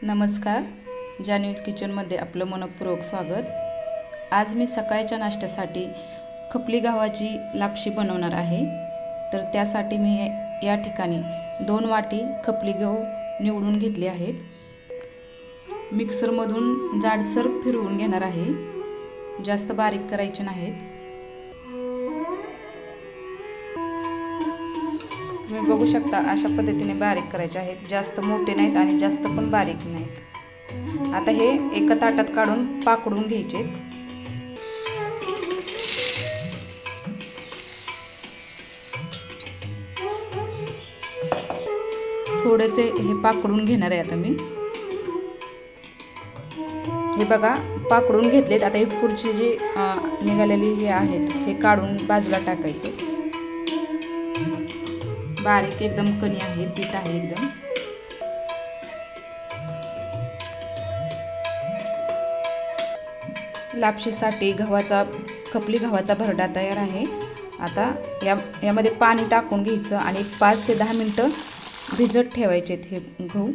नमस्कार, जान्हवीज किचनमध्ये आपलं मनपूर्वक स्वागत। आज मी सकाळच्या नाश्त्यासाठी खपली गव्हाची लापशी बनवणार आहे। तर त्यासाठी मी या ठिकाणी 2 वाटी खपली गहू निवडून घेतले आहेत। मिक्सरमधून जाडसर फिरवून घेणार आहे, जास्त बारीक करायचे नाहीत। तुम्ही बघू शकता अशा पद्धतीने बारीक करायचे आहेत, जास्त मोठे नाहीत आणि जास्त पण बारीक नाहीत। आता हे एका ताटात काढून पाकडून घ्यायचे। थोडेसे हे पाकडून घेणार आहे आता मी। हे बघा पाकडून घेतलेत। आता हे पुढची जी निघालेली हे आहेत हे काढून बाजूला टाकायचे। बारीक एकदम कणी आहे, पीठ आहे एकदम। लापशीसाठी खपली गव्हाचा भरडा तयार आहे। आता यामध्ये पाणी टाकून घ्यायचं आणि 5 ते 10 मिनिटं भिजत ठेवायचे। हे गहू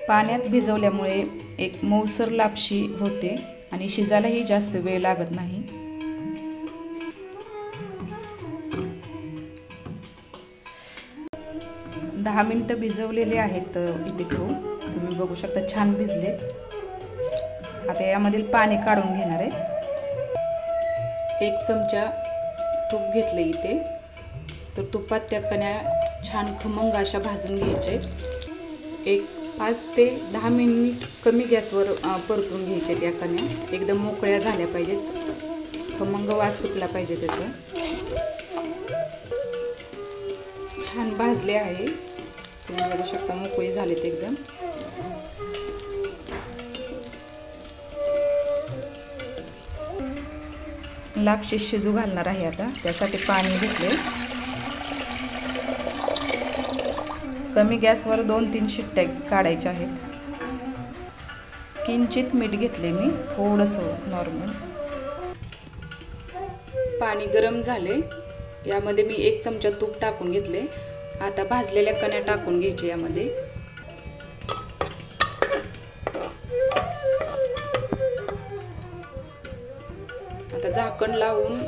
पाण्यात भिजवल्यामुळे एक मऊसर लापशी होते आणि शिजायलाही जास्त वेळ लागत नाही। दहा मिनिटं भिजवलेले आहेत इथे गहू, तुम्ही बघू शकता छान भिजलेत। आता यामधील पाणी काढून घेणार आहे। 1 चमचा तूप घेतले इथे। तर तुपात त्या कण्या छान खमंग अशा भाजून घ्यायचे। एक 5 ते 10 मिनिट कमी गॅसवर परतून घ्यायचे। त्या कण्या एकदम मोकळ्या झाल्या पाहिजेत, खमंग वास सुटला पाहिजे त्याचा। छान भाजले आहे, तुम्ही बघू शकता मोकळी झालीत एकदम। लापशी शिजू घालणार आहे आता, त्यासाठी पाणी घेतले। कमी गॅसवर 2-3 शिट्ट्या काढायच्या आहेत। किंचित मीठ घेतले मी, थोडंसं नॉर्मल। पाणी गरम झाले, यामध्ये मी 1 चमचा तूप टाकून घेतले। आता भाजलेल्या कण्या टाकून घ्यायचे यामध्ये। आता झाकण लावून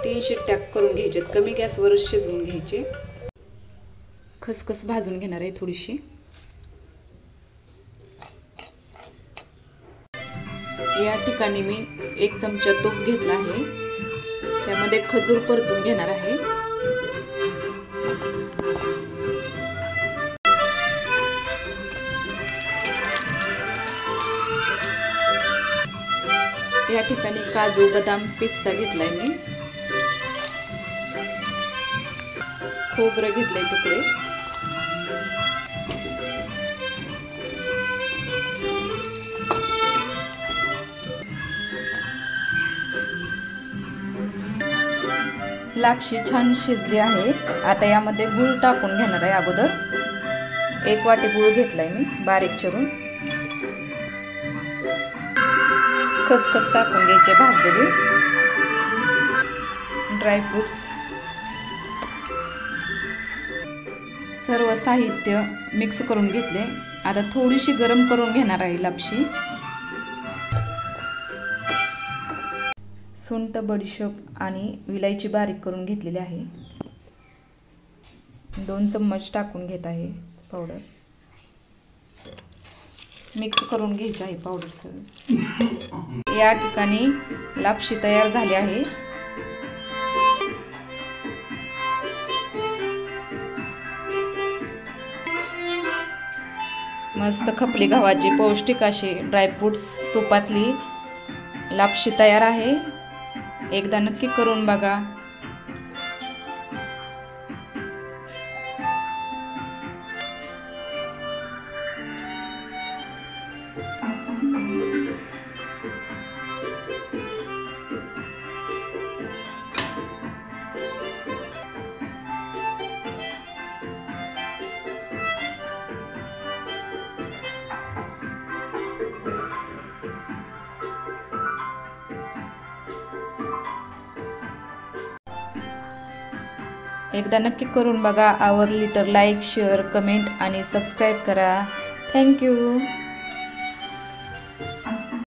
3 शिट्ट्या करून घ्यायचे, कमी गॅसवर शिजवून घ्यायचे। खसखस भाजून घेणार आहे थोडीशी। या ठिकाणी मी 1 चमचा तूप घेतला आहे, त्यामध्ये खजूर परतून घेणार आहे। या ठिकाणी काजू, बदाम, पिस्ता घेतलाय मी। खोबरं घेतलंय तुकडे। लापशी छान शिजली आहे। आता यामध्ये गूळ टाकून घेणार आहे अगोदर। 1 वाटी गूळ घेतलाय मी बारीक चिरून। खसखस टाकून घ्यायचे भाजलेले। ड्रायफ्रुट्स, सर्व साहित्य मिक्स करून घेतले। आता थोडीशी गरम करून घेणार आहे लापशी। सुंठ, बडीशोप आणि विलायची बारीक करून घेतलेली आहे। 2 चम्मच टाकून घेत आहे पावडर। मिक्स करून घ्यायची आहे पावडर सर्व। या ठिकाणी लापशी तयार झाली आहे। मस्त खपली गव्हाची पौष्टिक अशी ड्रायफ्रुट्स तुपातली लापशी तयार आहे। एकदा नक्की करून बघा। एकदा नक्की करून बघा। आवडली तर लाईक, शेअर, कमेंट आणि सबस्क्राईब करा। थँक्यू.